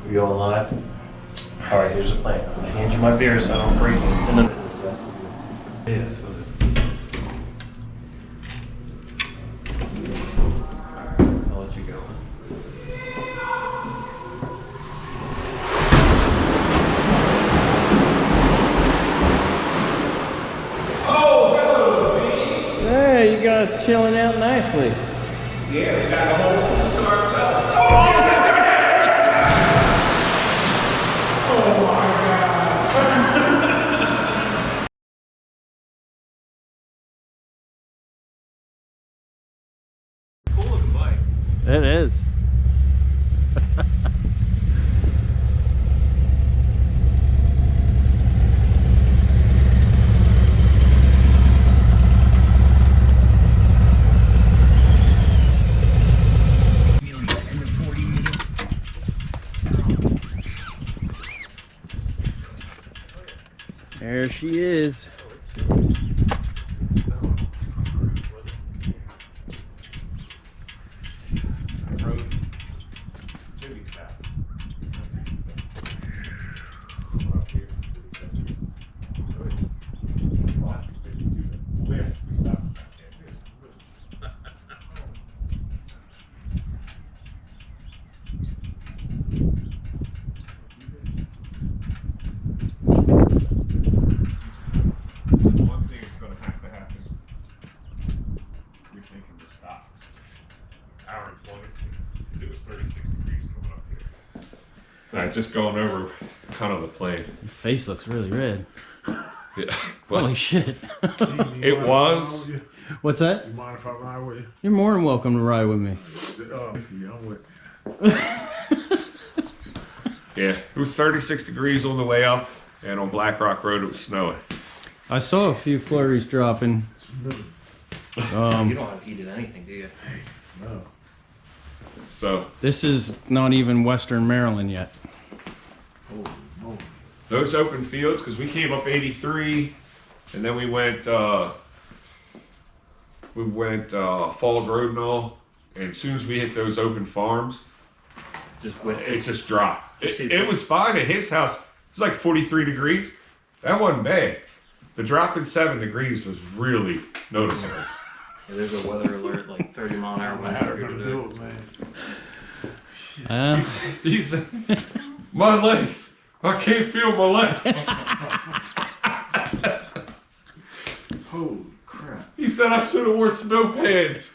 We going live? All right, here's the plan. I'm gonna hand you my beer so I don't break it. And then yeah, that's what it. I'll let you go. Oh, hello, baby. Hey, you guys chilling out nicely. Yeah, we got the whole room to ourselves. Oh my God. Cool looking bike. It is. There she is. Just going over kind of the plane. Your face looks really red. Yeah. Well, holy shit. It was. What's that? You mind if I ride with you? You're more than welcome to ride with me. Yeah, I'm with Yeah, it was 36 degrees on the way up, and on Black Rock Road it was snowing. I saw a few flurries dropping. You don't have heated anything, do you? No. So This is not even Western Maryland yet. those open fields, because we came up 83, and then we went Falls Road and all, and as soon as we hit those open farms, it just dropped. It was fine at his house. It was like 43 degrees. That wasn't bad. The drop in 7 degrees was really noticeable. Yeah, there's a weather alert, like 30 mile an hour winds out here today. Do it, man. He said, my legs. I can't feel my legs. Holy crap. He said I should have worn snow pants.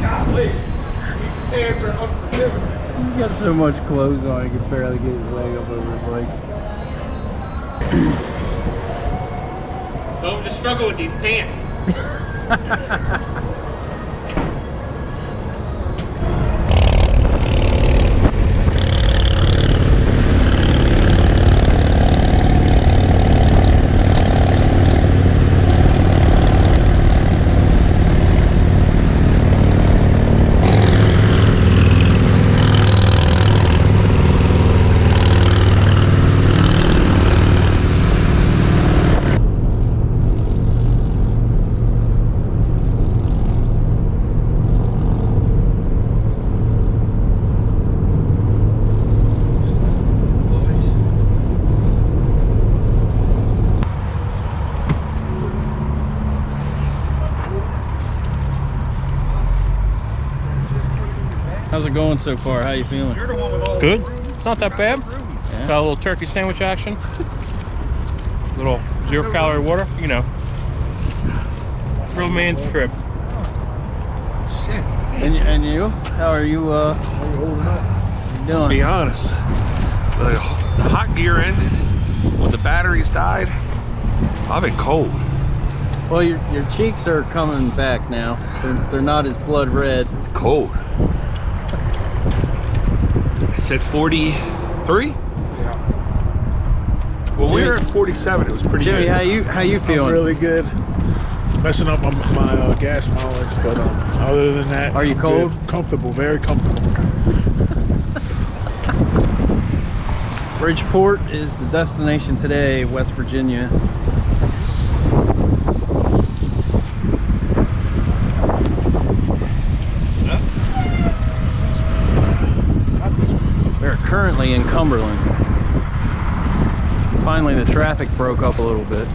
Golly, these pants are unforgiving. He's got so much clothes on, he can barely get his leg up over his bike. Don't just struggle with these pants. How's it going so far? How you feeling? Good. It's not that bad. Yeah. Got a little turkey sandwich action. Little 0-calorie water, you know. Real man's trip. Shit. And you? How are you Holding up. doing? Be honest, the hot gear ended when the batteries died. I've been cold. Well, your cheeks are coming back now. They're not as blood red. It's cold. It said 43. Well, we were at 47. It was pretty Jimmy, good. how you feeling? I'm really good. Messing up my gas mileage, but other than that, Are you cold? good. Comfortable, very comfortable. Bridgeport is the destination today, West Virginia. We're currently in Cumberland. Finally, the traffic broke up a little bit.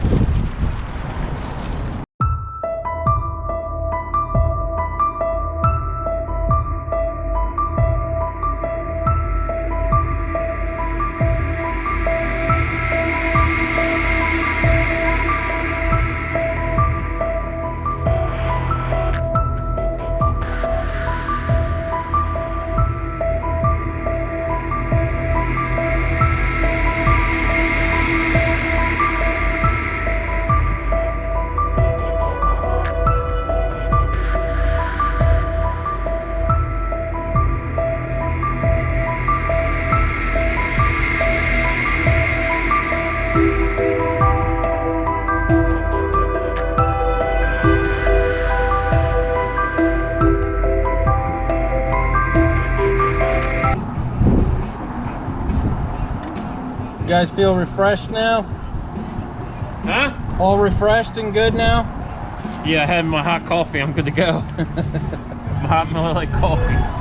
You guys feel refreshed now? Huh? All refreshed and good now? Yeah, I had my hot coffee. I'm good to go. My hot Miller Lite coffee.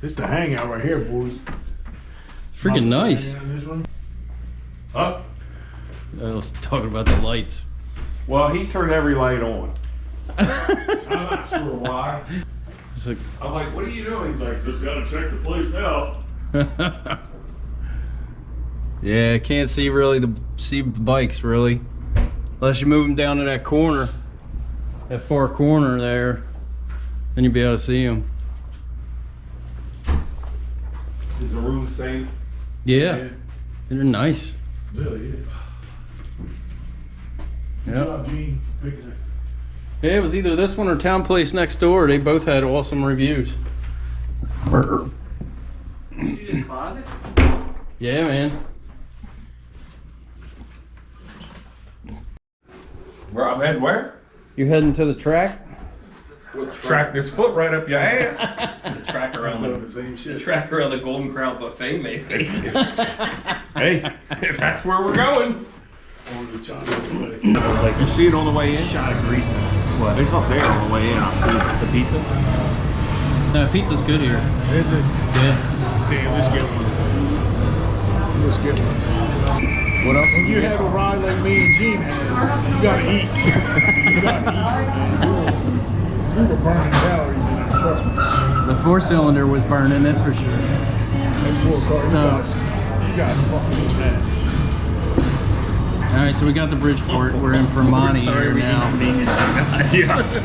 This the hangout right here, boys. Freaking nice. This one. Huh? Let's talk about the lights. Well, he turned every light on. I'm not sure why. It's like, I'm like, what are you doing? He's like, just gotta check the place out. yeah, I can't see really the bikes really, unless you move them down to that corner, that far corner there, then you'll be able to see them. Is the room the same? Yeah, they're nice. Really, yeah. Good Yeah. job, Gene. Picking it. Yeah, it was either this one or Town Place next door. They both had awesome reviews. See this closet? Yeah, man. Where I'm heading where? You heading to the track? Track this foot right up your ass. The track around Doing the the same shit. track around the Golden Crown buffet, maybe. Hey, if that's where we're going. On the chocolate. You see it on the way in? Shot of grease. What? It's up there on the way in. I see it. The pizza? No, pizza's good here. Is it? Yeah. Damn, let's get one. Let's get one. What else? When you have a ride like me and Gene has, you gotta eat. You gotta eat, man. We were burning calories in there, trust me. The 4-cylinder was burning, that's for sure. That poor car, you guys fucking eat that. All right, so we got the Bridgeport. We're in Vermont here now.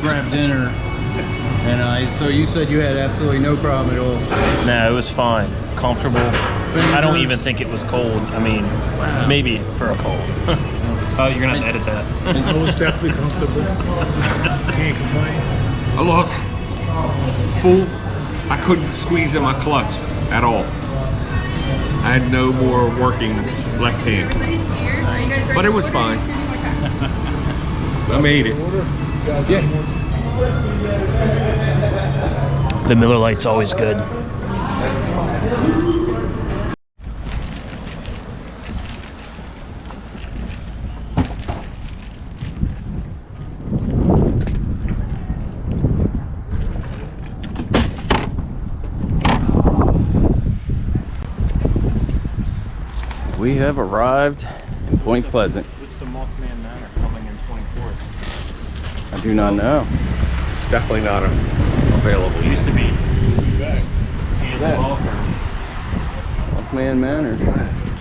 Grab dinner. And so you said you had absolutely no problem at all. No, it was fine. Comfortable. I don't even think it was cold. I mean, maybe for a cold. Oh, you're gonna have to edit that. Oh, it's definitely comfortable. Can't complain. I lost full. I couldn't squeeze in my clutch at all. I had no more working left hand. But it was fine. I made it. Yeah. The Miller Lite's always good. We have arrived in Point Pleasant. What's the Mothman Manor coming in 24th? I do not know. It's definitely not available. It used to be. That? Mothman Manor.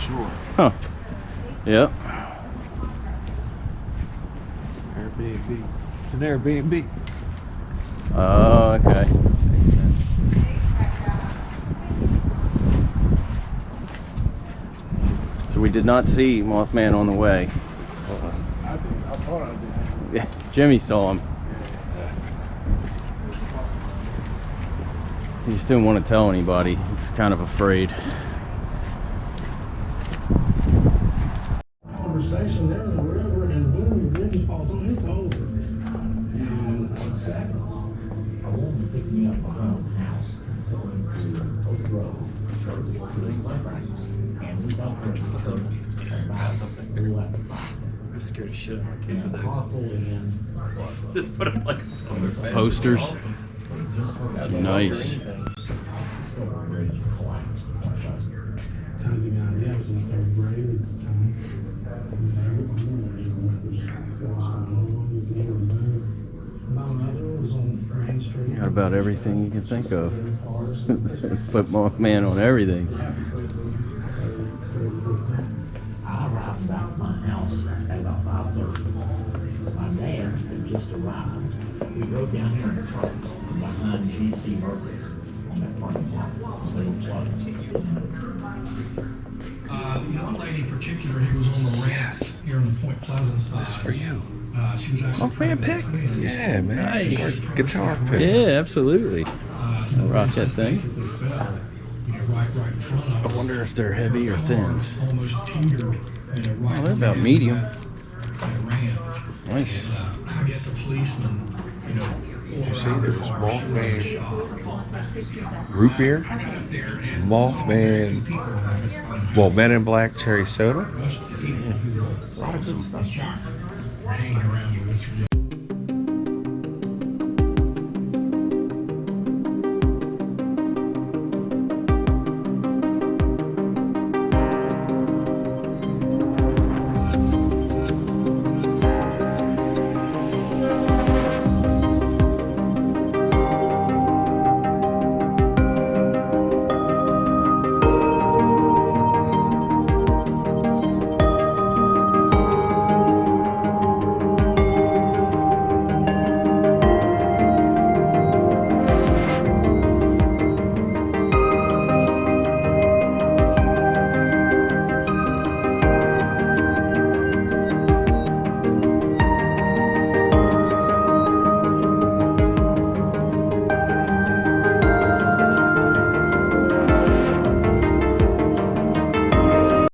Sure. Huh. Yep. Airbnb. It's an Airbnb. Oh, okay. So we did not see Mothman on the way. I thought I did. Yeah, Jimmy saw him. He just didn't want to tell anybody. He was kind of afraid. Conversation there in the river, and boom, the wind falls on. It's over. In seconds. A woman picked me up behind the house and told me to go to the road. Church was practice. And we got there to church. About something. We left. I'm scared of shit. My kids with Car pulled in. Just put them like on their bed. Posters. Just heard that. Nice. Silver Bridge collapsed. Kind of the guy, yeah, I was in third grade at the time. My mother was on Main Street. Got about everything you can think of. Put Mothman on everything. I arrived back at my house at about 5:30. My dad had just arrived. We drove down here in the truck behind GC Mercury's on that parking lot. So they were plugged. One lady in particular, he was on the ramp here in the Point Pleasant side. This for you. She was actually Mothman pick? Yeah, man. Nice. Guitar pick. Yeah, absolutely. Rock that thing. basically fell, right in front of I us. wonder if they're heavy or thins. Almost teetered, right. Oh, they're about medium. And ran. Nice. I guess a policeman, Did you see there was Mothman root beer? Mothman, well, Men in Black cherry soda. A lot of good stuff. Hanging around with Mr.